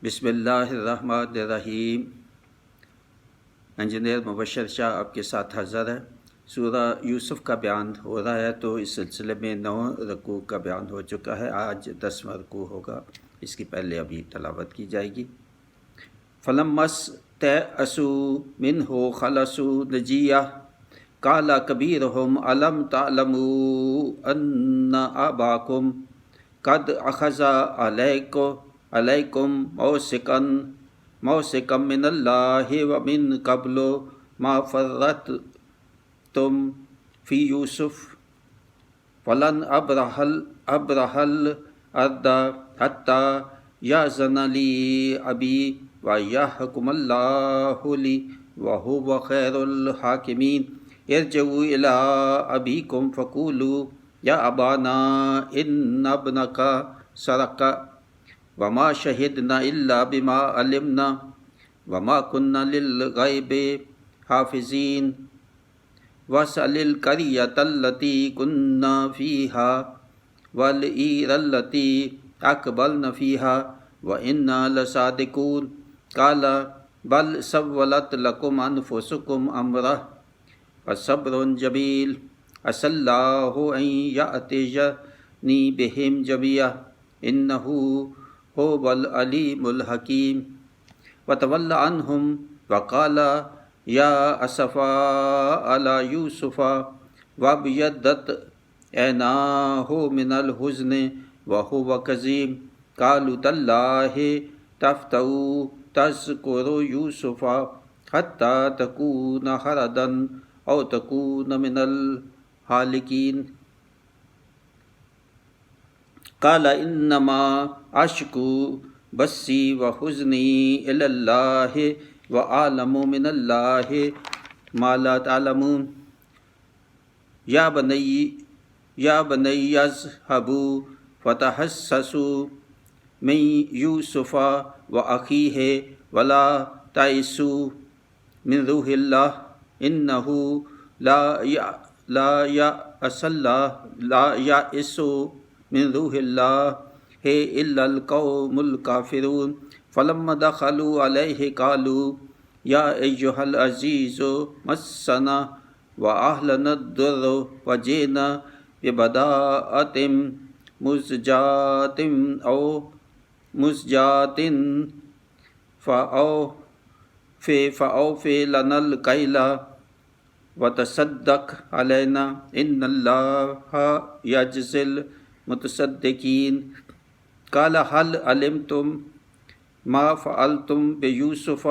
بسم اللہ الرحمن الرحیم۔ انجینئر مبشر شاہ آپ کے ساتھ حاضر ہے۔ سورہ یوسف کا بیان ہو رہا ہے، تو اس سلسلے میں 9 رکوع کا بیان ہو چکا ہے، آج 10واں رکوع ہوگا، اس کی پہلے ابھی تلاوت کی جائے گی۔ فَلَمَّا اسْتَيْأَسُوا مِنْهُ خَلَصُوا نَجِيًّا قَالَ كَبِيرُهُمْ أَلَمْ تَعْلَمُوا أَنَّ أَبَاكُمْ قَدْ أَخَذَ عَلَيْكُمْ مَوْثِقًا مِّنَ اللَّهِ وَمِن قَبْلُ مَا فَرَّطْتُمْ فِي يُوسُفَ فَلَنْ أَبْرَحَ الْأَرْضَ حَتَّى يَأْذَنَ لِي أَبِي وَيَحْكُمَ اللَّهُ لِي وَهُوَ خَيْرُ الْحَاكِمِينَ ارْجِعُوا إِلَىٰ أَبِيكُمْ فَقُولُوا يَا أَبَانَا إِنَّ ابْنَكَ سَرَقَ وَمَا شَهِدْنَا إِلَّا بِمَا عَلِمْنَا وَمَا كُنَّا لِلْغَيْبِ حَافِظِينَ وَاسْأَلِ الْقَرْيَةَ الَّتِي كُنَّا فِيهَا وَالْعِيرَ الَّتِي أَقْبَلْنَا فِيهَا وَإِنَّا لَصَادِقُونَ قَالَ بَلْ سَوَّلَتْ لَكُمْ أَنفُسُكُمْ أَمْرًا فَصَبْرٌ جَمِيلٌ عَسَى اللَّهُ أَن يَأْتِيَنِي بِهِمْ جَمِيعًا إِنَّهُ هُوَ الْعَلِيمُ الْحَكِيمُ وَتَوَلَّ عَنْهُمْ وَقَالَ يَا أَسَفَا عَلَى يُوسُفَ وَابْيَضَّتْ عَيْنَاهُ مِنَ الْحُزْنِ وَهُوَ كَظِيمٌ قَالُوا تَاللَّهِ تَفْتَأُ تَذْكُرُ يُوسُفَ حَتَّى تَكُونَ حَرَضًا أَوْ تَكُونَ مِنَ الْهَالِكِينَ قَالَ إِنَّمَا أَشْكُو بَثِّي وَحُزْنِي إِلَى اللَّهِ وَأَعْلَمُ مِنَ اللَّهِ مَا لَا تَعْلَمُونَ يَا بَنِيَّ اذْهَبُوا فَتَحَسَّسُوا مِن يُوسُفَ وَأَخِيهِ وَلَا تَيْأَسُوا مِن رُوحِ اللَّهِ إِنَّهُ لَا يَأْسُ من روح اللہ إلا القوم الكافرون فلما دخلوا عليه قالوا يا أيها العزيز مسنا وأهلنا الضر وجئنا ببضاعة مزجاة فأوف لنا الكيل وتصدق علينا إن الله يجزي المتصدقين قال هل علمتم ما فعلتم بيوسف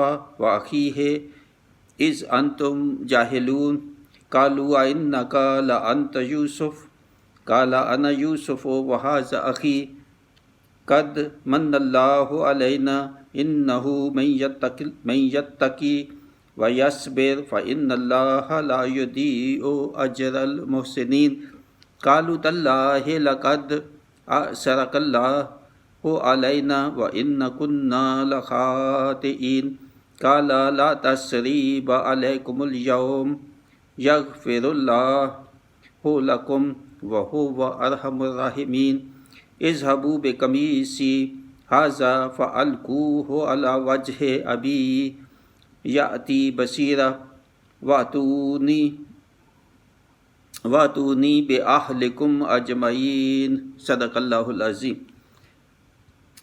وأخيه إذ أنتم جاهلون قالوا أئنك لأنت يوسف قال أنا يوسف وهذا أخي قد من الله علينا إنه من يتقي ويصبر فإن الله لا يضيع أجر المحسنين قالوا تالله لقد أثرك الله علينا وإن كنا لخاطئين قال لا تثريب عليكم اليوم يغفر الله لكم وهو أرحم الراحمين اذهبوا بقميصي هذا فألقوه على وجه أبي يأتي بصيرا وَأْتُونِي بِأَهْلِكُمْ أَجْمَعِينَ صدق اللہ العظیم۔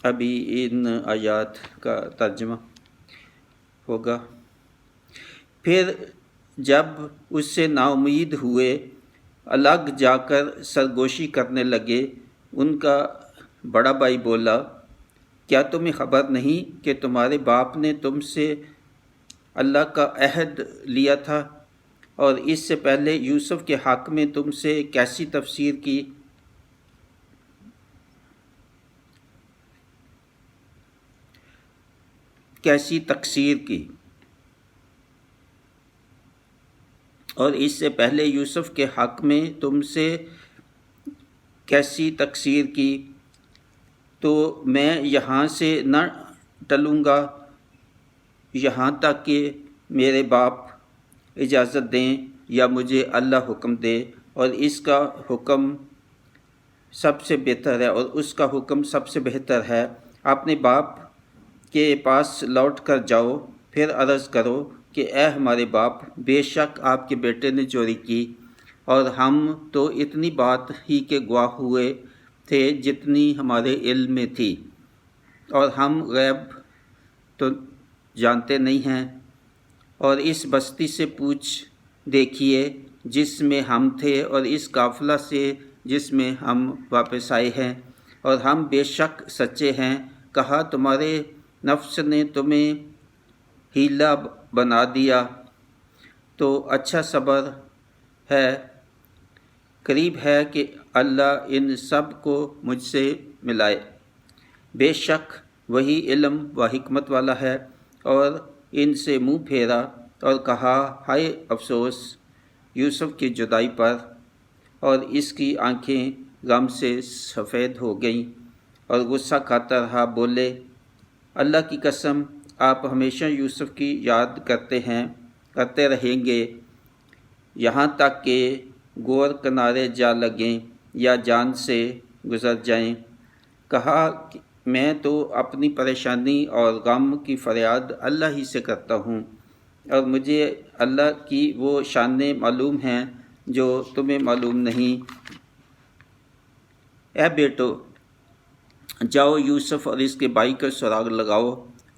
ابھی ان آیات کا ترجمہ ہوگا۔ پھر جب اس سے نا امید ہوئے، الگ جا کر سرگوشی کرنے لگے، ان کا بڑا بھائی بولا، کیا تمہیں خبر نہیں کہ تمہارے باپ نے تم سے اللہ کا عہد لیا تھا اور اس سے پہلے یوسف کے حق میں تم سے کیسی تفسیر کی؟ کیسی تقصیر کی؟ اور اس سے پہلے یوسف کے حق میں تم سے کیسی تقصیر کی؟ تو میں یہاں سے نہ ٹلوں گا یہاں تک کہ میرے باپ اجازت دیں یا مجھے اللہ حکم دے، اور اس کا حکم سب سے بہتر ہے اور اس کا حکم سب سے بہتر ہے۔ اپنے باپ کے پاس لوٹ کر جاؤ، پھر عرض کرو کہ اے ہمارے باپ، بے شک آپ کے بیٹے نے چوری کی، اور ہم تو اتنی بات ہی کے گواہ ہوئے تھے جتنی ہمارے علم میں تھی، اور ہم غیب تو جانتے نہیں ہیں۔ اور اس بستی سے پوچھ دیکھیے جس میں ہم تھے، اور اس قافلہ سے جس میں ہم واپس آئے ہیں، اور ہم بے شک سچے ہیں۔ کہا تمہارے نفس نے تمہیں ہیلا بنا دیا تو اچھا صبر ہے، قریب ہے کہ اللہ ان سب کو مجھ سے ملائے، بے شک وہی علم و حکمت والا ہے۔ اور ان سے منہ پھیرا اور کہا ہائے افسوس یوسف کی جدائی پر، اور اس کی آنکھیں غم سے سفید ہو گئیں اور غصہ کھاتا رہا۔ بولے اللہ کی قسم، آپ ہمیشہ یوسف کی یاد کرتے رہیں گے، یہاں تک کہ گور کنارے جا لگیں یا جان سے گزر جائیں۔ کہا میں تو اپنی پریشانی اور غم کی فریاد اللہ ہی سے کرتا ہوں، اور مجھے اللہ کی وہ شانیں معلوم ہیں جو تمہیں معلوم نہیں۔ اے بیٹو، جاؤ یوسف اور اس کے بھائی کا سراغ لگاؤ،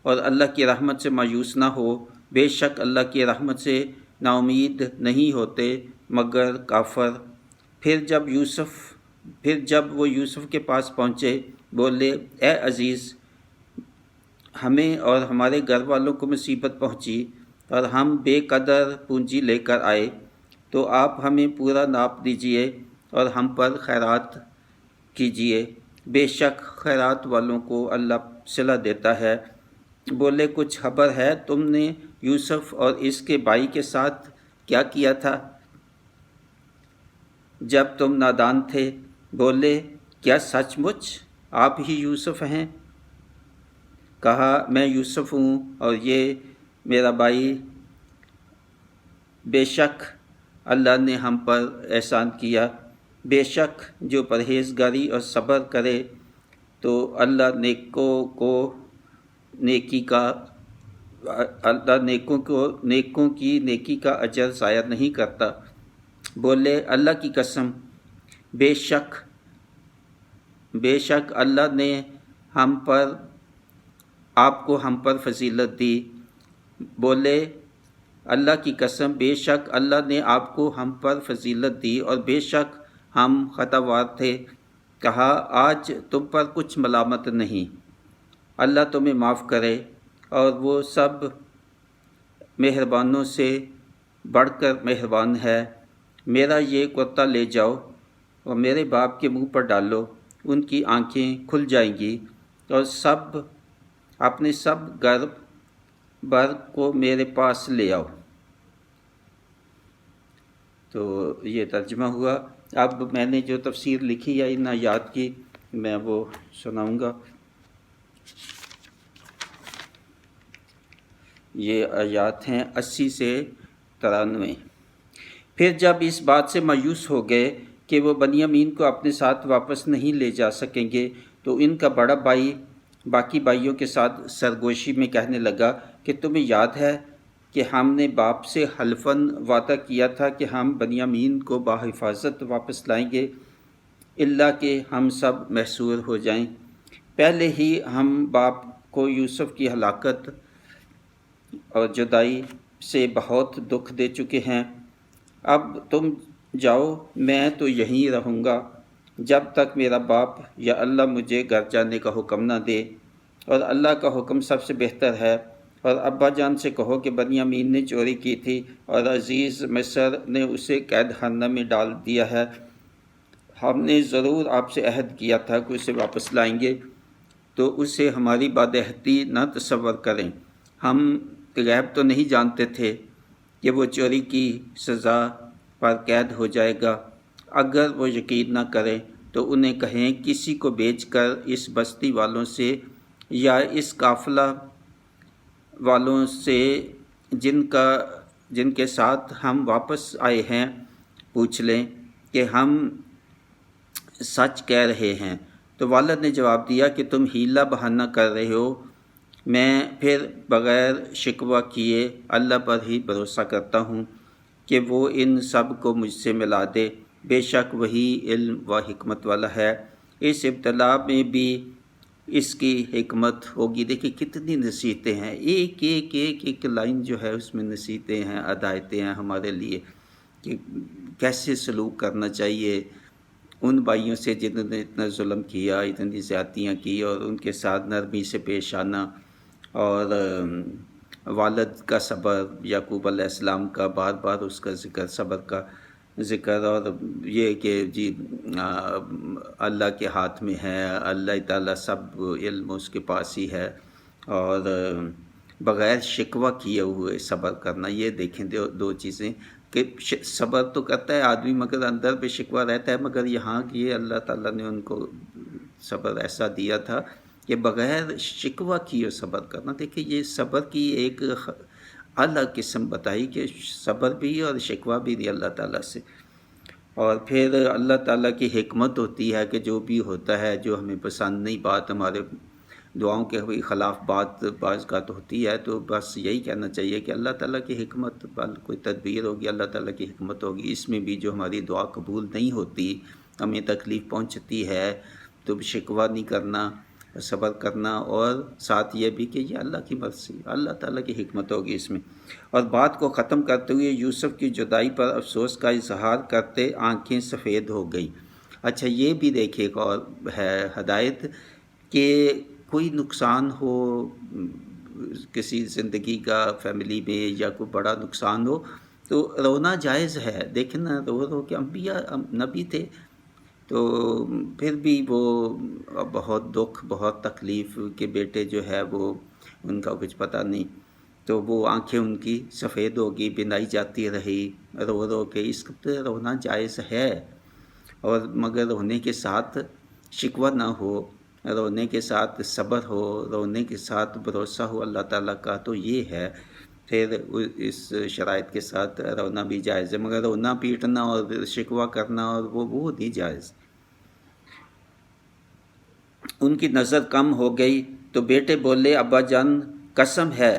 اور اللہ کی رحمت سے مایوس نہ ہو، بے شک اللہ کی رحمت سے نا امید نہیں ہوتے مگر کافر۔ پھر جب وہ یوسف کے پاس پہنچے، بولے اے عزیز، ہمیں اور ہمارے گھر والوں کو مصیبت پہنچی، اور ہم بے قدر پونجی لے کر آئے، تو آپ ہمیں پورا ناپ دیجئے اور ہم پر خیرات کیجئے، بے شک خیرات والوں کو اللہ صلہ دیتا ہے۔ بولے کچھ خبر ہے تم نے یوسف اور اس کے بھائی کے ساتھ کیا کیا تھا جب تم نادان تھے؟ بولے کیا سچ مچ آپ ہی یوسف ہیں؟ کہا میں یوسف ہوں اور یہ میرا بھائی، بے شک اللہ نے ہم پر احسان کیا، بے شک جو پرہیزگاری اور صبر کرے تو اللہ نیکوں کی نیکی کا اجر ضائع نہیں کرتا۔ بولے اللہ کی قسم، بے شک اللہ نے آپ کو ہم پر فضیلت دی۔ بولے اللہ کی قسم، بے شک اللہ نے آپ کو ہم پر فضیلت دی اور بے شک ہم خطاوار تھے۔ کہا آج تم پر کچھ ملامت نہیں، اللہ تمہیں معاف کرے، اور وہ سب مہربانوں سے بڑھ کر مہربان ہے۔ میرا یہ کرتا لے جاؤ اور میرے باپ کے منہ پر ڈالو، ان کی آنکھیں کھل جائیں گی، اور اپنے سب گھر بر کو میرے پاس لے آؤ۔ تو یہ ترجمہ ہوا۔ اب میں نے جو تفسیر لکھی ہے ان آیات کی میں وہ سناؤں گا۔ یہ آیات ہیں 80 سے 93۔ پھر جب اس بات سے مایوس ہو گئے کہ وہ بنیامین کو اپنے ساتھ واپس نہیں لے جا سکیں گے، تو ان کا بڑا بھائی باقی بھائیوں کے ساتھ سرگوشی میں کہنے لگا کہ تمہیں یاد ہے کہ ہم نے باپ سے حلفاً وعدہ کیا تھا کہ ہم بنیامین کو بحفاظت واپس لائیں گے، الا کہ ہم سب محصور ہو جائیں۔ پہلے ہی ہم باپ کو یوسف کی ہلاکت اور جدائی سے بہت دکھ دے چکے ہیں۔ اب تم جاؤ، میں تو یہیں رہوں گا جب تک میرا باپ یا اللہ مجھے گھر جانے کا حکم نہ دے، اور اللہ کا حکم سب سے بہتر ہے۔ اور ابا جان سے کہو کہ بنیامین نے چوری کی تھی اور عزیز مصر نے اسے قید خانہ میں ڈال دیا ہے۔ ہم نے ضرور آپ سے عہد کیا تھا کہ اسے واپس لائیں گے، تو اسے ہماری بدعہدی نہ تصور کریں۔ ہم غیب تو نہیں جانتے تھے کہ وہ چوری کی سزا پر قید ہو جائے گا۔ اگر وہ یقین نہ کریں تو انہیں کہیں کسی کو بیچ کر اس بستی والوں سے یا اس قافلہ والوں سے جن کے ساتھ ہم واپس آئے ہیں پوچھ لیں کہ ہم سچ کہہ رہے ہیں۔ تو والد نے جواب دیا کہ تم حیلہ بہانہ کر رہے ہو، میں پھر بغیر شکوہ کیے اللہ پر ہی بھروسہ کرتا ہوں کہ وہ ان سب کو مجھ سے ملا دے، بے شک وہی علم و حکمت والا ہے۔ اس ابتلا میں بھی اس کی حکمت ہوگی۔ دیکھیں کتنی نصیحتیں ہیں، ایک ایک ایک ایک لائن جو ہے اس میں نصیحتیں ہیں، ہدایتیں ہیں ہمارے لیے کہ کیسے سلوک کرنا چاہیے ان بھائیوں سے جنہوں نے اتنا ظلم کیا، اتنی زیادتیاں کی، اور ان کے ساتھ نرمی سے پیش آنا، اور والد کا صبر، یعقوب علیہ السلام کا بار بار اس کا ذکر، صبر کا ذکر، اور یہ کہ جی اللہ کے ہاتھ میں ہے، اللہ تعالیٰ سب علم اس کے پاس ہی ہے، اور بغیر شکوہ کیے ہوئے صبر کرنا۔ یہ دیکھیں دو چیزیں کہ صبر تو کرتا ہے آدمی مگر اندر پہ شکوہ رہتا ہے، مگر یہاں یہ اللہ تعالیٰ نے ان کو صبر ایسا دیا تھا کہ بغیر شکوہ کیے صبر کرنا۔ دیکھیں یہ صبر کی ایک الگ قسم بتائی کہ صبر بھی اور شکوہ بھی دی اللہ تعالیٰ سے۔ اور پھر اللہ تعالیٰ کی حکمت ہوتی ہے کہ جو بھی ہوتا ہے، جو ہمیں پسند نہیں بات، ہمارے دعاؤں کے خلاف بات بعض کا تو ہوتی ہے، تو بس یہی کہنا چاہیے کہ اللہ تعالیٰ کی حکمت، کوئی تدبیر ہوگی، اللہ تعالیٰ کی حکمت ہوگی اس میں بھی۔ جو ہماری دعا قبول نہیں ہوتی، ہمیں تکلیف پہنچتی ہے، تو شکوہ نہیں کرنا، صبر کرنا، اور ساتھ یہ بھی کہ یہ اللہ کی مرضی، اللہ تعالیٰ کی حکمت ہوگی اس میں۔ اور بات کو ختم کرتے ہوئے یوسف کی جدائی پر افسوس کا اظہار کرتے آنکھیں سفید ہو گئی۔ اچھا یہ بھی دیکھے ایک اور ہے ہدایت کہ کوئی نقصان ہو کسی زندگی کا، فیملی میں، یا کوئی بڑا نقصان ہو تو رونا جائز ہے۔ دیکھیں نا، رو کے انبیاء نبی تھے، تو پھر بھی وہ بہت دکھ، بہت تکلیف کہ بیٹے جو ہے وہ ان کا کچھ پتہ نہیں، تو وہ آنکھیں ان کی سفید ہوگی، بنائی جاتی رہی رو کے۔ اس پہ رونا جائز ہے، اور مگر رونے کے ساتھ شکوہ نہ ہو، رونے کے ساتھ صبر ہو، رونے کے ساتھ بھروسہ ہو اللہ تعالیٰ کا، تو یہ ہے پھر اس شرائط کے ساتھ رونا بھی جائز ہے۔ مگر رونا پیٹنا اور شکوہ کرنا اور وہ نہیں جائز۔ ان کی نظر کم ہو گئی تو بیٹے بولے، ابا جان قسم ہے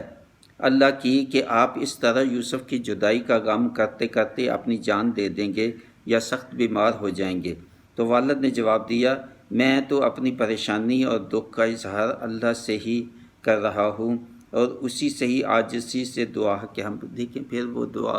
اللہ کی کہ آپ اس طرح یوسف کی جدائی کا غم کرتے کرتے اپنی جان دے دیں گے یا سخت بیمار ہو جائیں گے۔ تو والد نے جواب دیا، میں تو اپنی پریشانی اور دکھ کا اظہار اللہ سے ہی کر رہا ہوں، اور اسی سے ہی عاجزی سے دعا کہ ہم دیکھیں پھر وہ دعا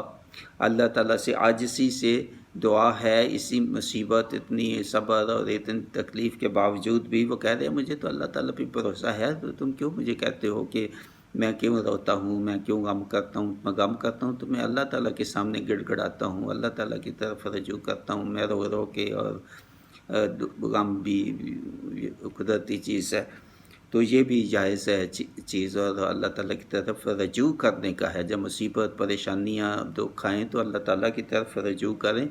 اللہ تعالیٰ سے عاجزی سے دعا ہے۔ اسی مصیبت، اتنی صبر اور اتنی تکلیف کے باوجود بھی وہ کہہ رہے ہیں مجھے تو اللہ تعالیٰ پہ بھروسہ ہے، تو تم کیوں مجھے کہتے ہو کہ میں کیوں روتا ہوں، میں کیوں غم کرتا ہوں؟ میں غم کرتا ہوں تو میں اللہ تعالیٰ کے سامنے گڑ گڑاتا ہوں، اللہ تعالیٰ کی طرف رجوع کرتا ہوں میں رو کے، اور غم بھی قدرتی چیز ہے، تو یہ بھی جائز ہے چیز، اور اللہ تعالیٰ کی طرف رجوع کرنے کا ہے۔ جب مصیبت، پریشانیاں، دکھ آئیں تو اللہ تعالیٰ کی طرف رجوع کریں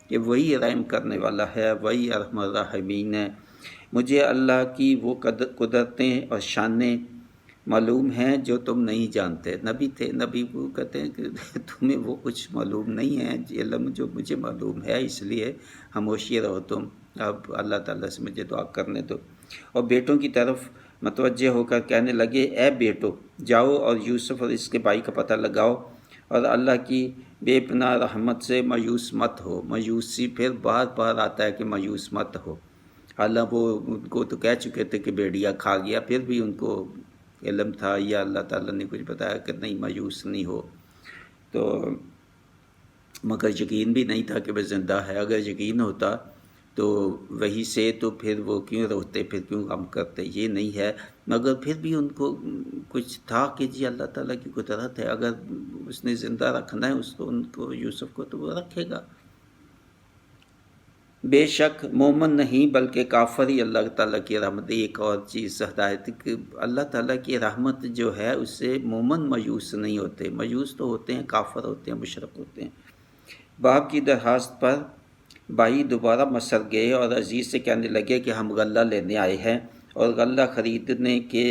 کہ وہی رحم کرنے والا ہے، وہی ارحم الراحمین ہے۔ مجھے اللہ کی وہ قدرتیں اور شانیں معلوم ہیں جو تم نہیں جانتے۔ نبی تھے، نبی کو کہتے ہیں کہ تمہیں وہ کچھ معلوم نہیں ہے، علم جو مجھے معلوم ہے، اس لیے خاموشی رہو تم، اب اللہ تعالیٰ سے مجھے دعا کرنے دو۔ اور بیٹوں کی طرف متوجہ ہو کر کہنے لگے، اے بیٹو جاؤ اور یوسف اور اس کے بھائی کا پتہ لگاؤ، اور اللہ کی بے پناہ رحمت سے مایوس مت ہو۔ مایوسی پھر بار بار آتا ہے کہ مایوس مت ہو، حالانکہ وہ ان کو تو کہہ چکے تھے کہ بیڑیا کھا گیا، پھر بھی ان کو علم تھا یا اللہ تعالیٰ نے کچھ بتایا کہ نہیں مایوس نہیں ہو، تو مگر یقین بھی نہیں تھا کہ وہ زندہ ہے۔ اگر یقین ہوتا تو وہی سے تو پھر وہ کیوں روتے، پھر کیوں غم کرتے، یہ نہیں ہے۔ مگر پھر بھی ان کو کچھ تھا کہ جی اللہ تعالیٰ کی قدرت ہے، اگر اس نے زندہ رکھنا ہے اس کو، ان کو، یوسف کو، تو وہ رکھے گا۔ بے شک مومن نہیں بلکہ کافر ہی اللہ تعالیٰ کی رحمت۔ ایک اور چیز ہدایت کہ اللہ تعالیٰ کی رحمت جو ہے اس سے مومن مایوس نہیں ہوتے، مایوس تو ہوتے ہیں، کافر ہوتے ہیں، مشرک ہوتے ہیں۔ باپ کی درخواست پر بھائی دوبارہ مصر گئے اور عزیز سے کہنے لگے کہ ہم غلہ لینے آئے ہیں، اور غلہ خریدنے کے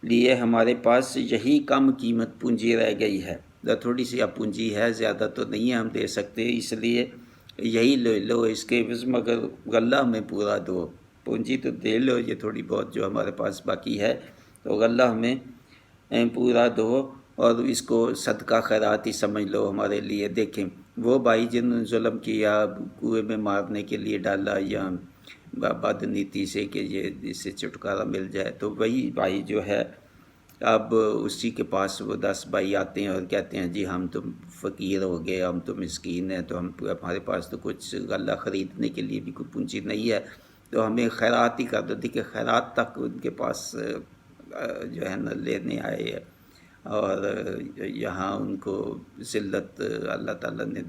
لیے ہمارے پاس یہی کم قیمت پونجی رہ گئی ہے، تھوڑی سی اب پونجی ہے، زیادہ تو نہیں ہے ہم دے سکتے، اس لیے یہی لے لو، اس کے عوض مگر غلہ ہمیں پورا دو، پونجی تو دے لو، یہ تھوڑی بہت جو ہمارے پاس باقی ہے تو اللہ ہمیں پورا دو اور اس کو صدقہ خیرات ہی سمجھ لو ہمارے لیے۔ دیکھیں وہ بھائی جنہوں نے ظلم کیا، کنویں میں مارنے کے لیے ڈالا یا بد نیتی سے کہ یہ اس سے چھٹکارا مل جائے، تو وہی بھائی جو ہے اب اسی کے پاس وہ 10 بھائی آتے ہیں اور کہتے ہیں جی ہم تو فقیر ہو گئے، ہم تو مسکین ہیں، تو ہمارے پاس تو کچھ غلہ خریدنے کے لیے بھی کوئی پونجی نہیں ہے، تو ہمیں خیرات ہی کر دو۔ دیکھیں خیرات تک ان کے پاس جو ہے نا لینے آئے ہیں، اور یہاں ان کو ذلت اللہ تعالیٰ نے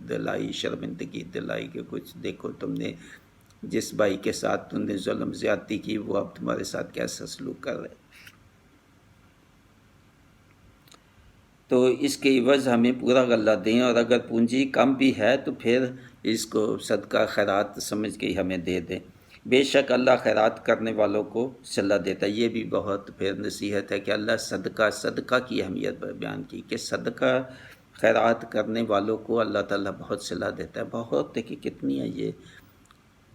دلائی، شرمندگی دلائی کہ کچھ دیکھو تم نے جس بھائی کے ساتھ تم نے ظلم زیادتی کی وہ اب تمہارے ساتھ کیسا سلوک کر رہے۔ تو اس کے عوض ہمیں پورا غلہ دیں، اور اگر پونجی کم بھی ہے تو پھر اس کو صدقہ خیرات سمجھ کے ہمیں دے دیں۔ بے شک اللہ خیرات کرنے والوں کو صلہ دیتا ہے۔ یہ بھی بہت پھر نصیحت ہے کہ اللہ صدقہ کی اہمیت بیان کی کہ صدقہ خیرات کرنے والوں کو اللہ تعالیٰ بہت صلہ دیتا ہے۔ بہت کہ کتنی ہے یہ،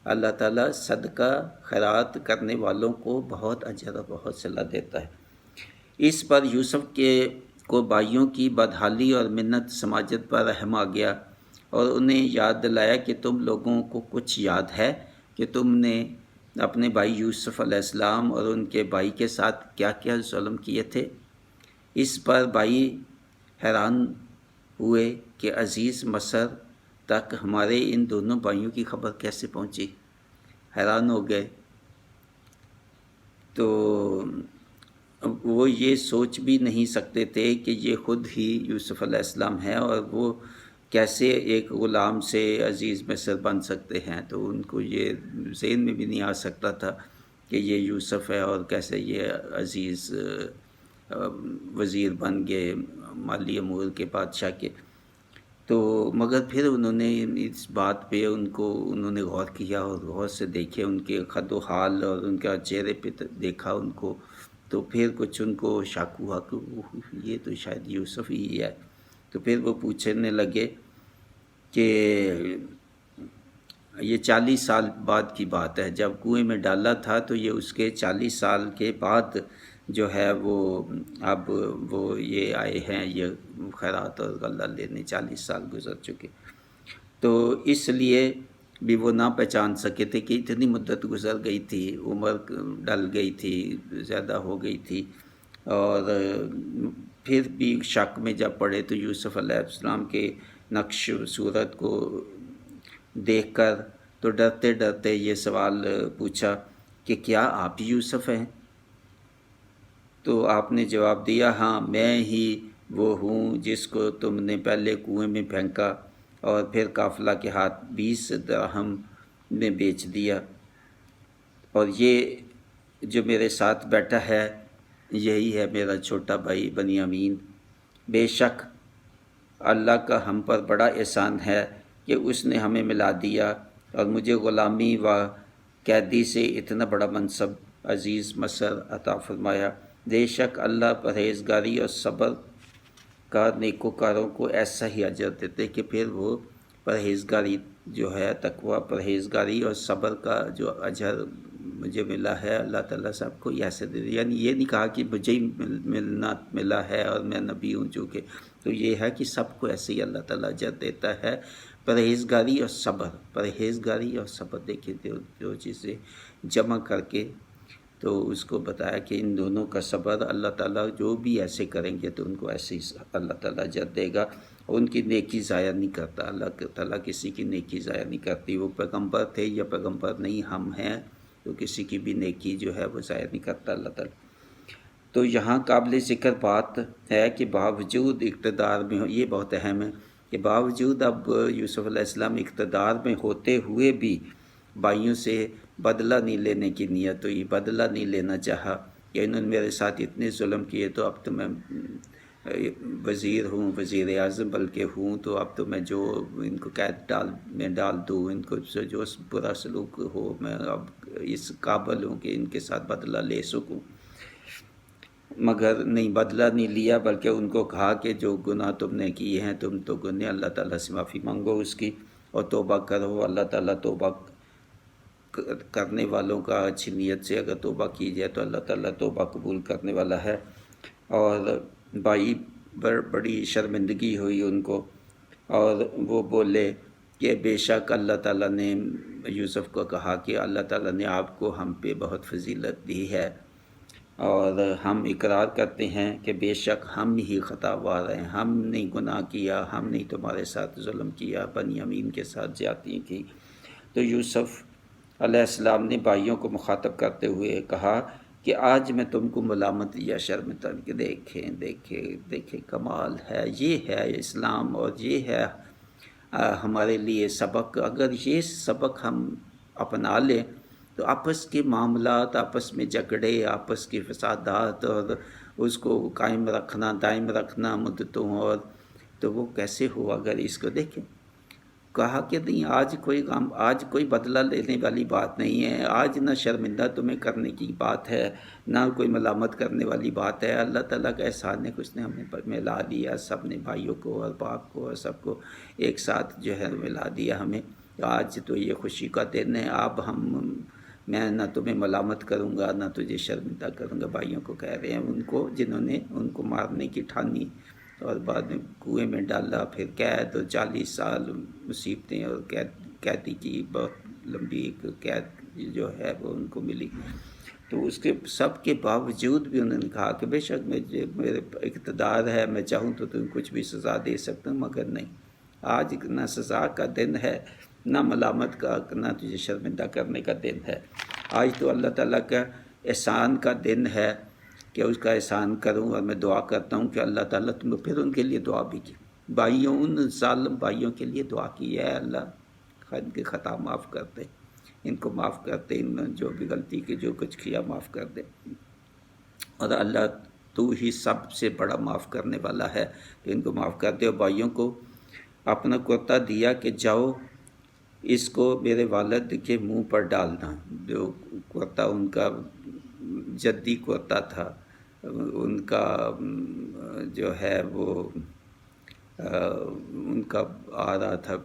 اللہ تعالیٰ صدقہ خیرات کرنے والوں کو بہت اجر اور بہت صلہ دیتا ہے۔ اس پر یوسف کو بھائیوں کی بدحالی اور منت سماجت پر رحم آ گیا، اور انہیں یاد دلایا کہ تم لوگوں کو کچھ یاد ہے کہ تم نے اپنے بھائی یوسف علیہ السلام اور ان کے بھائی کے ساتھ کیا کیا ظلم کیے تھے۔ اس پر بھائی حیران ہوئے کہ عزیز مصر تک ہمارے ان دونوں بھائیوں کی خبر کیسے پہنچی، حیران ہو گئے۔ تو وہ یہ سوچ بھی نہیں سکتے تھے کہ یہ خود ہی یوسف علیہ السلام ہیں، اور وہ کیسے ایک غلام سے عزیز مصر بن سکتے ہیں۔ تو ان کو یہ ذہن میں بھی نہیں آ سکتا تھا کہ یہ یوسف ہے، اور کیسے یہ عزیز وزیر بن گئے مالی امور کے بادشاہ کے۔ تو مگر پھر انہوں نے اس بات پہ انہوں نے غور کیا، اور غور سے دیکھے ان کے خد و حال اور ان کا چہرے پہ دیکھا ان کو، تو پھر کچھ ان کو شک ہوا کہ یہ تو شاید یوسف ہی ہے۔ تو پھر وہ پوچھنے لگے کہ یہ 40 سال بعد کی بات ہے، جب کنویں میں ڈالا تھا تو یہ اس کے 40 سال کے بعد جو ہے اب وہ یہ آئے ہیں، یہ خیرات اور غلہ لینے 40 سال گزر چکے۔ تو اس لیے بھی وہ نہ پہچان سکے تھے کہ اتنی مدت گزر گئی تھی، عمر ڈل گئی تھی، زیادہ ہو گئی تھی، اور پھر بھی شک میں جب پڑے تو یوسف علیہ السلام کے نقش صورت کو دیکھ کر تو ڈرتے ڈرتے یہ سوال پوچھا کہ کیا آپ یوسف ہیں؟ تو آپ نے جواب دیا ہاں میں ہی وہ ہوں جس کو تم نے پہلے کنویں میں پھینکا اور پھر قافلہ کے ہاتھ 20 درہم میں بیچ دیا، اور یہ جو میرے ساتھ بیٹھا ہے یہی ہے میرا چھوٹا بھائی بنیامین۔ بے شک اللہ کا ہم پر بڑا احسان ہے کہ اس نے ہمیں ملا دیا اور مجھے غلامی و قیدی سے اتنا بڑا منصب عزیز مصر عطا فرمایا۔ بے شک اللہ پرہیزگاری اور صبر کا نیکوکاروں کو ایسا ہی اجر دیتے کہ پھر وہ پرہیزگاری جو ہے تقوی، پرہیزگاری اور صبر کا جو اجر مجھے ملا ہے اللہ تعالیٰ سب کو ایسے دے دے۔ یعنی یہ نہیں کہا کہ مجھے ہی ملا ہے اور میں نبی ہوں چونکہ، تو یہ ہے کہ سب کو ایسے ہی اللہ تعالیٰ اجر دیتا ہے۔ پرہیزگاری اور صبر دیکھیں دو چیزیں جمع کر کے تو اس کو بتایا کہ ان دونوں کا صبر اللہ تعالیٰ جو بھی ایسے کریں گے تو ان کو ایسے ہی اللہ تعالیٰ اجر دے گا، اور ان کی نیکی ضائع نہیں کرتا اللہ تعالیٰ، کسی کی نیکی ضائع نہیں کرتی۔ وہ پیغمبر تھے یا پیغمبر نہیں ہم ہیں تو کسی کی بھی نیکی جو ہے وہ ضائع نہیں کرتا اللہ تعالیٰ۔ تو یہاں قابل ذکر بات ہے کہ باوجود اقتدار میں یہ بہت اہم ہے کہ باوجود اب یوسف علیہ السلام اقتدار میں ہوتے ہوئے بھی بھائیوں سے بدلہ نہیں لینے کی نیت ہوئی، بدلہ نہیں لینا چاہا کہ انہوں نے میرے ساتھ اتنے ظلم کیے تو اب تو میں وزیر ہوں، وزیر اعظم بلکہ ہوں، تو اب تو میں جو ان کو قید میں ڈال دوں، ان کو جو برا سلوک ہو میں اب اس قابل ہوں کہ ان کے ساتھ بدلہ لے سکوں۔ مگر نہیں، بدلہ نہیں لیا، بلکہ ان کو کہا کہ جو گناہ تم نے کیے ہیں تم تو گناہ اللہ تعالیٰ سے معافی مانگو اس کی اور توبہ کرو، اللہ تعالیٰ توبہ کرنے والوں کا اچھی نیت سے اگر توبہ کی جائے تو اللہ تعالیٰ توبہ قبول کرنے والا ہے۔ اور بھائی بڑی شرمندگی ہوئی ان کو، اور وہ بولے کہ بے شک اللہ تعالیٰ نے یوسف کو کہا کہ اللہ تعالیٰ نے آپ کو ہم پہ بہت فضیلت دی ہے، اور ہم اقرار کرتے ہیں کہ بے شک ہم ہی خطاوار ہیں، ہم نے گناہ کیا، ہم نے تمہارے ساتھ ظلم کیا، بنیامین کے ساتھ زیادتی کی۔ تو یوسف علیہ السلام نے بھائیوں کو مخاطب کرتے ہوئے کہا کہ آج میں تم کو ملامت یا شرمندہ کہ دیکھیں کمال ہے، یہ ہے اسلام، اور یہ ہے ہمارے لیے سبق۔ اگر یہ سبق ہم اپنا لیں تو آپس کے معاملات، آپس میں جھگڑے، آپس کے فسادات، اور اس کو قائم رکھنا، دائم رکھنا مدتوں، اور تو وہ کیسے ہو اگر اس کو دیکھیں۔ کہا کہ نہیں، آج کوئی بدلہ لینے والی بات نہیں ہے، آج نہ شرمندہ تمہیں کرنے کی بات ہے، نہ کوئی ملامت کرنے والی بات ہے۔ اللہ تعالیٰ کا احسان ہے کہ اس نے ہمیں ملا دیا، سب نے، بھائیوں کو اور باپ کو اور سب کو ایک ساتھ جو ہے ملا دیا ہمیں۔ آج تو یہ خوشی کا دن ہے، اب میں نہ تمہیں ملامت کروں گا نہ تجھے شرمندہ کروں گا۔ بھائیوں کو کہہ رہے ہیں، ان کو جنہوں نے ان کو مارنے کی ٹھانی اور بعد میں کنویں میں ڈالا، پھر قید، اور 40 سال مصیبتیں اور قیدی کی بہت لمبی قید جو ہے وہ ان کو ملی۔ تو اس کے سب کے باوجود بھی انہوں نے کہا کہ بے شک میرے اقتدار ہے، میں چاہوں تو تم کچھ بھی سزا دے سکتا ہوں، مگر نہیں، آج نہ سزا کا دن ہے، نہ ملامت کا، نہ تجھے شرمندہ کرنے کا دن ہے۔ آج تو اللہ تعالیٰ کا احسان کا دن ہے کہ اس کا احسان کروں، اور میں دعا کرتا ہوں کہ اللہ تعالیٰ تم پھر ان کے لیے دعا بھی کی، بھائیوں، ان ظالم بھائیوں کے لیے دعا کی ہے، اللہ ان کے خطا معاف کر دے، ان کو معاف کر دے، ان جو بھی غلطی کی جو کچھ کیا معاف کر دے، اور اللہ تو ہی سب سے بڑا معاف کرنے والا ہے، تو ان کو معاف کر دے۔ اور بھائیوں کو اپنا کرتا دیا کہ جاؤ اس کو میرے والد کے منہ پر ڈالنا، جو کرتا ان کا جدی کرتا تھا، ان کا جو ہے وہ ان کا آ رہا تھا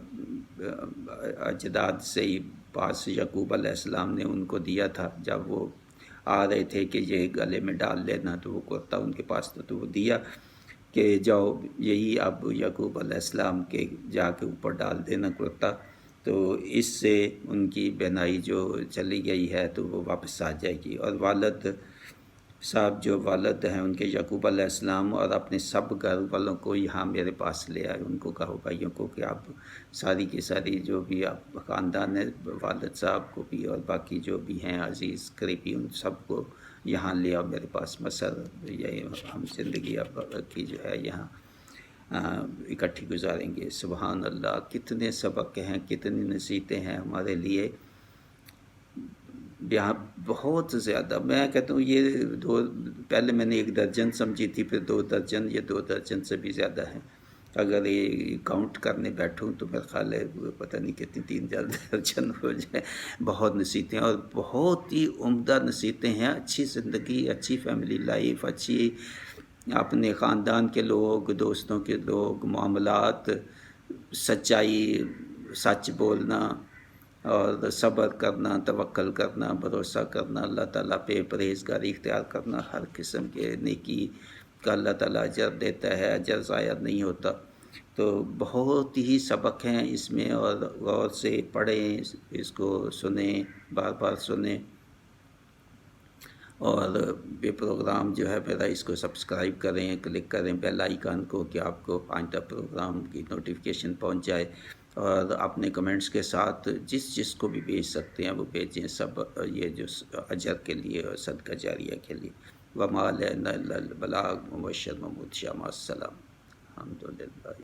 اجداد سے ہی پاس، یعقوب علیہ السلام نے ان کو دیا تھا، جب وہ آ رہے تھے کہ یہ گلے میں ڈال لینا، تو وہ کرتا ان کے پاس تھا، تو وہ دیا کہ جاؤ یہی اب یعقوب علیہ السلام کے جا کے اوپر ڈال دینا کرتا، تو اس سے ان کی بینائی جو چلی گئی ہے تو وہ واپس آ جائے گی۔ اور والد صاحب جو والد ہیں ان کے یعقوب علیہ السلام، اور اپنے سب گھر والوں کو یہاں میرے پاس لے آئے، ان کو کہو بھائیوں کو کہ آپ ساری کی ساری جو بھی آپ خاندان ہے، والد صاحب کو بھی اور باقی جو بھی ہیں عزیز قریبی، ان سب کو یہاں لے آؤ میرے پاس، مصر، یہ ہم زندگی اب کی جو ہے یہاں اکٹھی گزاریں گے۔ سبحان اللہ، کتنے سبق ہیں، کتنی نصیحتیں ہیں ہمارے لیے یہاں، بہت زیادہ۔ میں کہتا ہوں یہ پہلے میں نے 1 درجن سمجھی تھی، پھر 2 درجن، یہ 2 درجن سے بھی زیادہ ہیں۔ اگر یہ کاؤنٹ کرنے بیٹھوں تو میرا خیال ہے پتہ نہیں کتنی 3 درجن ہو جائے۔ بہت نصیحتیں، اور بہت ہی عمدہ نصیحتیں ہیں، اچھی زندگی، اچھی فیملی لائف، اچھی اپنے خاندان کے لوگ، دوستوں کے لوگ، معاملات، سچائی، سچ بولنا، اور صبر کرنا، توکل کرنا، بھروسہ کرنا، اللہ تعالیٰ پہ پرہیزگاری اختیار کرنا، ہر قسم کے نیکی کا اللہ تعالیٰ اجر دیتا ہے، اجر ضائع نہیں ہوتا۔ تو بہت ہی سبق ہیں اس میں، اور غور سے پڑھیں، اس کو سنیں، بار بار سنیں، اور یہ پروگرام جو ہے میرا، اس کو سبسکرائب کریں، کلک کریں بیل آئیکن کو کہ آپ کو آئندہ پروگرام کی نوٹیفیکیشن پہنچ جائے، اور اپنے کمنٹس کے ساتھ جس کو بھی بھیج سکتے ہیں وہ بھیجیں، سب یہ جو اجر کے لیے اور صدقہ جاریہ کے لیے۔ وما علینا الا البلاغ، مبشر محمود شاہ، مع السلام، الحمدللہ۔